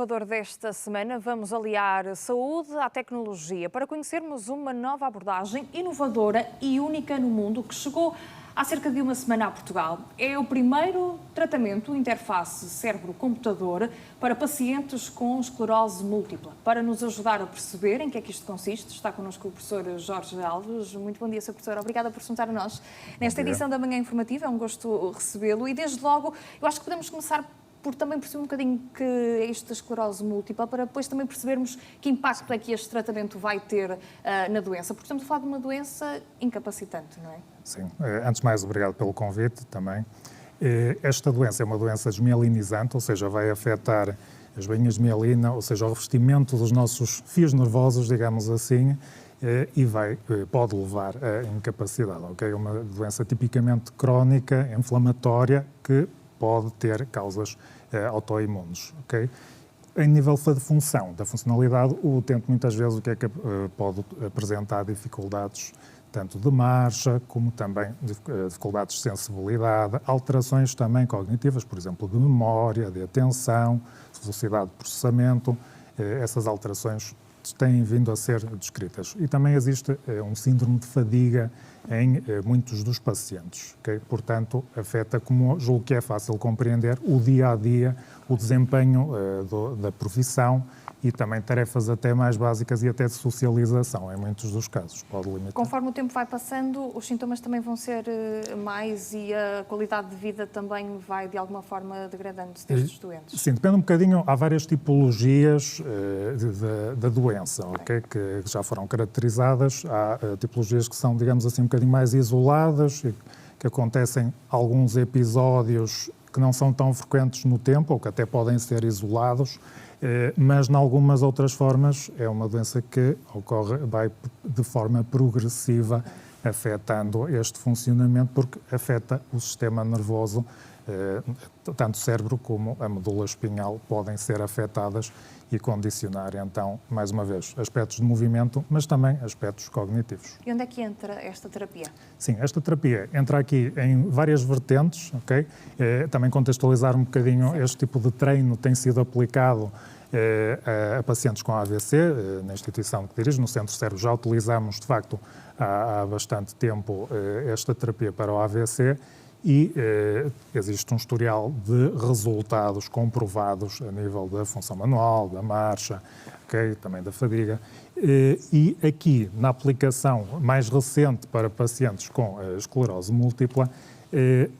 inovador desta semana, vamos aliar a saúde à tecnologia para conhecermos uma nova abordagem inovadora e única no mundo que chegou há cerca de uma semana a Portugal. É o primeiro tratamento interface cérebro-computador para pacientes com esclerose múltipla. Para nos ajudar a perceber em que é que isto consiste, está connosco o professor Jorge Alves. Muito bom dia, Sr. Professor. Obrigada por se juntar a nós nesta edição da Manhã Informativa. É um gosto recebê-lo e, desde logo, eu acho que podemos começar por também perceber um bocadinho que é isto da esclerose múltipla, para depois também percebermos que impacto é que este tratamento vai ter na doença, porque estamos a falar de uma doença incapacitante, não é? Sim. Antes de mais, obrigado pelo convite também. Esta doença é uma doença desmielinizante, ou seja, vai afetar as bainhas de mielina, ou seja, o revestimento dos nossos fios nervosos, digamos assim, e pode levar à incapacidade, ok? É uma doença tipicamente crónica, inflamatória, que pode ter causas autoimunes, ok? Em nível de função, da funcionalidade, o utente muitas vezes o que é que pode apresentar dificuldades tanto de marcha, como também dificuldades de sensibilidade, alterações também cognitivas, por exemplo, de memória, de atenção, velocidade de processamento, essas alterações têm vindo a ser descritas. E também existe um síndrome de fadiga em muitos dos pacientes, okay? Portanto, afeta, como julgo que é fácil compreender, o dia-a-dia, o desempenho da profissão e também tarefas até mais básicas e até de socialização, em muitos dos casos. Pode limitar. Conforme o tempo vai passando, os sintomas também vão ser mais e a qualidade de vida também vai, de alguma forma, degradando-se destes doentes? Sim, depende um bocadinho. Há várias tipologias da doença, okay? Que já foram caracterizadas. Há tipologias que são, digamos assim, um bocadinho mais isoladas, e que acontecem alguns episódios que não são tão frequentes no tempo, ou que até podem ser isolados, mas, em algumas outras formas, é uma doença que vai de forma progressiva afetando este funcionamento, porque afeta o sistema nervoso, tanto o cérebro como a medula espinhal podem ser afetadas e condicionar, então, mais uma vez, aspectos de movimento, mas também aspectos cognitivos. E onde é que entra esta terapia? Sim, esta terapia entra aqui em várias vertentes, ok? Também contextualizar um bocadinho. Sim. Este tipo de treino tem sido aplicado a pacientes com AVC, na instituição que dirijo, no Centro Cérebro. Já utilizamos, de facto, há bastante tempo esta terapia para o AVC e existe um historial de resultados comprovados a nível da função manual, da marcha, okay, também da fadiga. E aqui, na aplicação mais recente para pacientes com esclerose múltipla,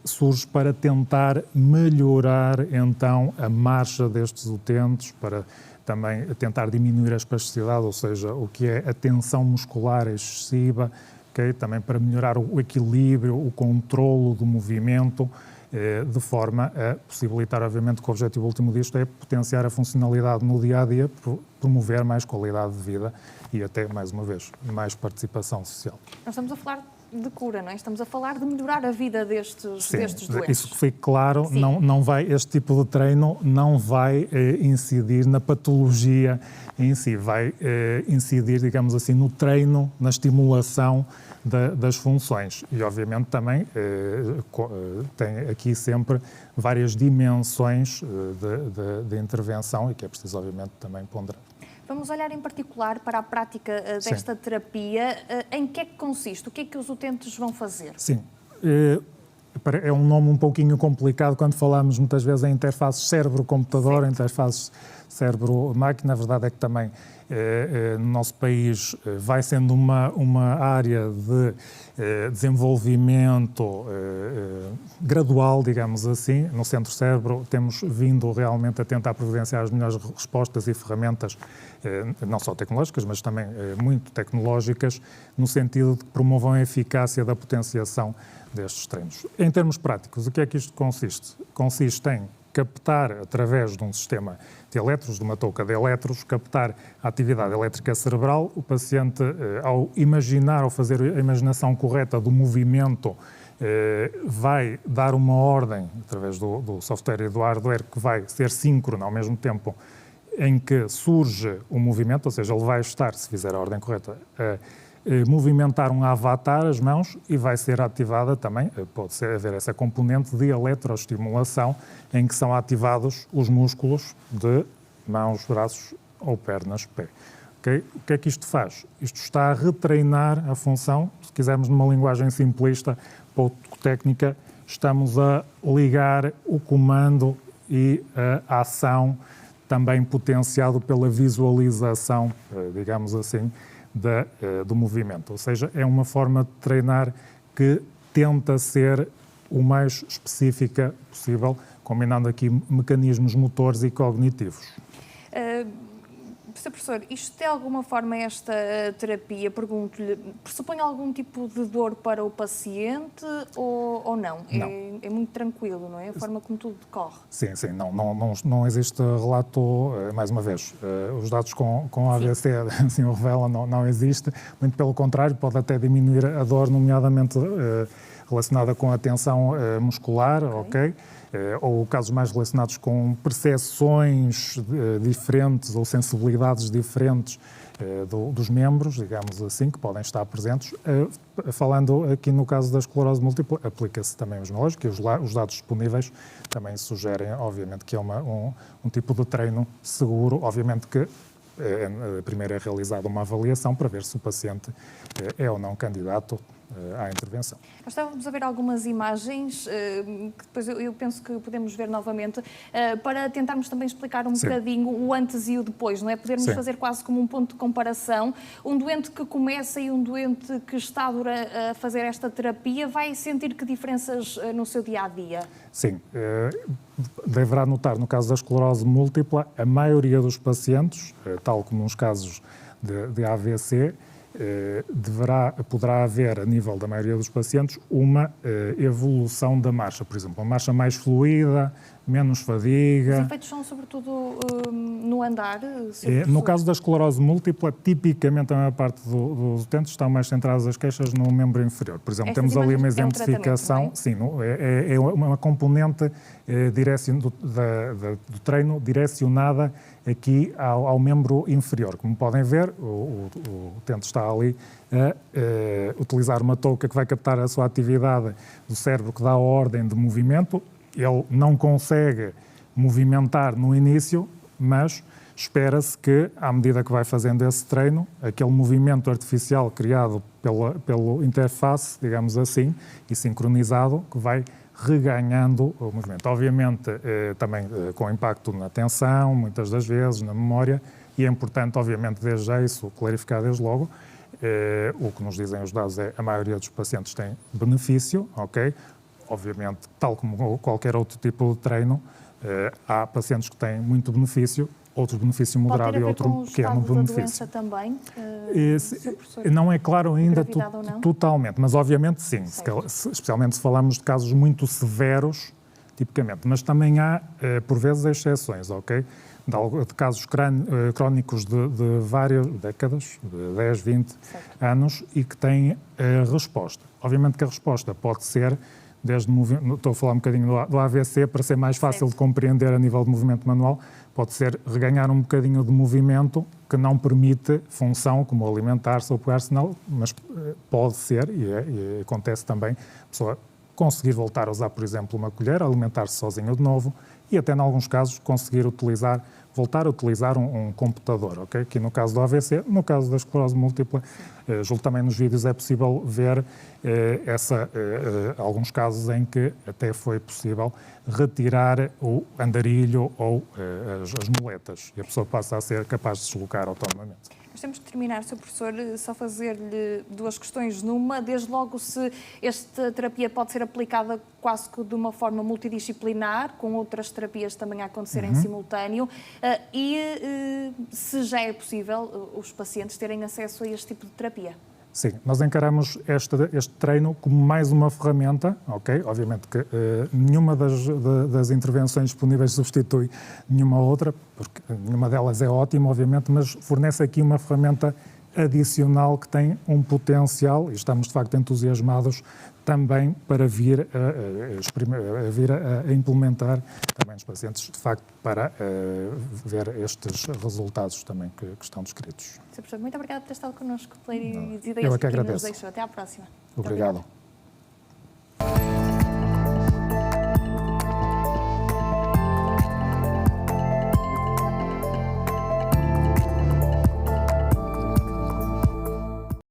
surge para tentar melhorar, então, a marcha destes utentes, para também tentar diminuir a espasticidade, ou seja, o que é a tensão muscular excessiva, okay? Também para melhorar o equilíbrio, o controlo do movimento, de forma a possibilitar, obviamente, que o objetivo último disto é potenciar a funcionalidade no dia-a-dia, promover mais qualidade de vida e até, mais uma vez, mais participação social. Nós estamos a falar de cura, não é? Estamos a falar de melhorar a vida destes doentes. Isso que fique claro, este tipo de treino não vai incidir na patologia em si, vai incidir, digamos assim, no treino, na estimulação das funções. E, obviamente, também tem aqui sempre várias dimensões de intervenção e que é preciso, obviamente, também ponderar. Vamos olhar em particular para a prática desta terapia. Em que é que consiste? O que é que os utentes vão fazer? Sim. É um nome um pouquinho complicado quando falamos muitas vezes em interfaces cérebro-computador, interfaces cérebro-máquina. A verdade é que também no nosso país vai sendo uma área de desenvolvimento gradual, digamos assim. No Centro Cérebro temos vindo realmente a tentar providenciar as melhores respostas e ferramentas, não só tecnológicas, mas também muito tecnológicas, no sentido de que promovam a eficácia da potenciação destes treinos. Em termos práticos, o que é que isto consiste? Consiste em captar, através de um sistema de elétrodos, de uma touca de elétrodos, captar a atividade elétrica cerebral. O paciente, ao imaginar, ao fazer a imaginação correta do movimento, vai dar uma ordem, através do software e do hardware, que vai ser síncrona ao mesmo tempo em que surge o movimento, ou seja, ele vai estar, se fizer a ordem correta, movimentar um avatar, as mãos, e vai ser ativada também, pode haver essa componente de eletroestimulação, em que são ativados os músculos mãos, braços ou pernas, pé. Okay? O que é que isto faz? Isto está a retreinar a função, se quisermos numa linguagem simplista, pouco técnica, estamos a ligar o comando e a ação também potenciado pela visualização, digamos assim, do movimento. Ou seja, é uma forma de treinar que tenta ser o mais específica possível, combinando aqui mecanismos motores e cognitivos. Sr. Professor, isto de alguma forma, esta terapia, pergunto-lhe, pressupõe algum tipo de dor para o paciente ou não? Não. É muito tranquilo, não é? A forma como tudo decorre. Sim, não existe relato, mais uma vez, os dados com AVC assim o revelam, não existe, muito pelo contrário, pode até diminuir a dor, nomeadamente relacionada com a tensão muscular, ok? Ou casos mais relacionados com percepções diferentes ou sensibilidades diferentes dos membros, digamos assim, que podem estar presentes. Falando aqui no caso da esclerose múltipla, aplica-se também a mesma lógica, e os dados disponíveis também sugerem, obviamente, que é um tipo de treino seguro, obviamente que primeiro é realizada uma avaliação para ver se o paciente é ou não candidato à intervenção. Nós estávamos a ver algumas imagens que depois eu penso que podemos ver novamente para tentarmos também explicar um bocadinho o antes e o depois, não é? Podermos fazer quase como um ponto de comparação. Um doente que começa e um doente que está a fazer esta terapia vai sentir que diferenças no seu dia-a-dia? Sim. Deverá notar, no caso da esclerose múltipla, a maioria dos pacientes, tal como nos casos de AVC, poderá haver, a nível da maioria dos pacientes, uma evolução da marcha. Por exemplo, uma marcha mais fluida, menos fadiga. Os efeitos são sobretudo no andar? No caso da esclerose múltipla, tipicamente a maior parte dos utentes estão mais centradas as queixas no membro inferior. Por exemplo, temos ali uma exemplificação, sim, é uma componente do treino direcionada aqui ao membro inferior. Como podem ver, o utente está ali a utilizar uma touca que vai captar a sua atividade do cérebro, que dá a ordem de movimento. Ele não consegue movimentar no início, mas espera-se que, à medida que vai fazendo esse treino, aquele movimento artificial criado pelo interface, digamos assim, e sincronizado, que vai reganhando o movimento. Obviamente, também com impacto na atenção, muitas das vezes, na memória, e é importante, obviamente, desde já isso, clarificar desde logo. O que nos dizem os dados é que a maioria dos pacientes tem benefício, ok? Obviamente, tal como qualquer outro tipo de treino, há pacientes que têm muito benefício, outro benefício moderado e outro pequeno benefício. Pode ter a ver com o estado da doença também? Não é claro ainda totalmente, mas obviamente sim, especialmente se falamos de casos muito severos, tipicamente. Mas também há, por vezes, exceções, ok? De casos crónicos de várias décadas, de 10, 20 anos, e que têm resposta. Obviamente que a resposta pode ser estou a falar um bocadinho do AVC, para ser mais fácil de compreender a nível de movimento manual, pode ser reganhar um bocadinho de movimento que não permite função como alimentar-se ou pegar sinal, mas pode ser, e acontece também, a pessoa conseguir voltar a usar, por exemplo, uma colher, alimentar-se sozinho de novo e até, em alguns casos, conseguir voltar a utilizar um computador, ok? Aqui no caso do AVC, no caso da esclerose múltipla, julgo também nos vídeos é possível ver alguns casos em que até foi possível retirar o andarilho ou as muletas e a pessoa passa a ser capaz de se deslocar autonomamente. Nós temos que terminar, Sr. Professor, só fazer-lhe duas questões numa. Desde logo, se esta terapia pode ser aplicada quase que de uma forma multidisciplinar, com outras terapias também a acontecerem em simultâneo, e se já é possível os pacientes terem acesso a este tipo de terapia. Sim, nós encaramos este treino como mais uma ferramenta, ok? Obviamente que nenhuma das intervenções disponíveis substitui nenhuma outra, porque nenhuma delas é ótima, obviamente, mas fornece aqui uma ferramenta adicional que tem um potencial, e estamos de facto entusiasmados também para vir a implementar também os pacientes, de facto, para ver estes resultados também que estão descritos. Sr. Professor, muito obrigada por ter estado connosco, pela ideias Eu é que que nos agradeço. deixou. Até à próxima. Obrigado.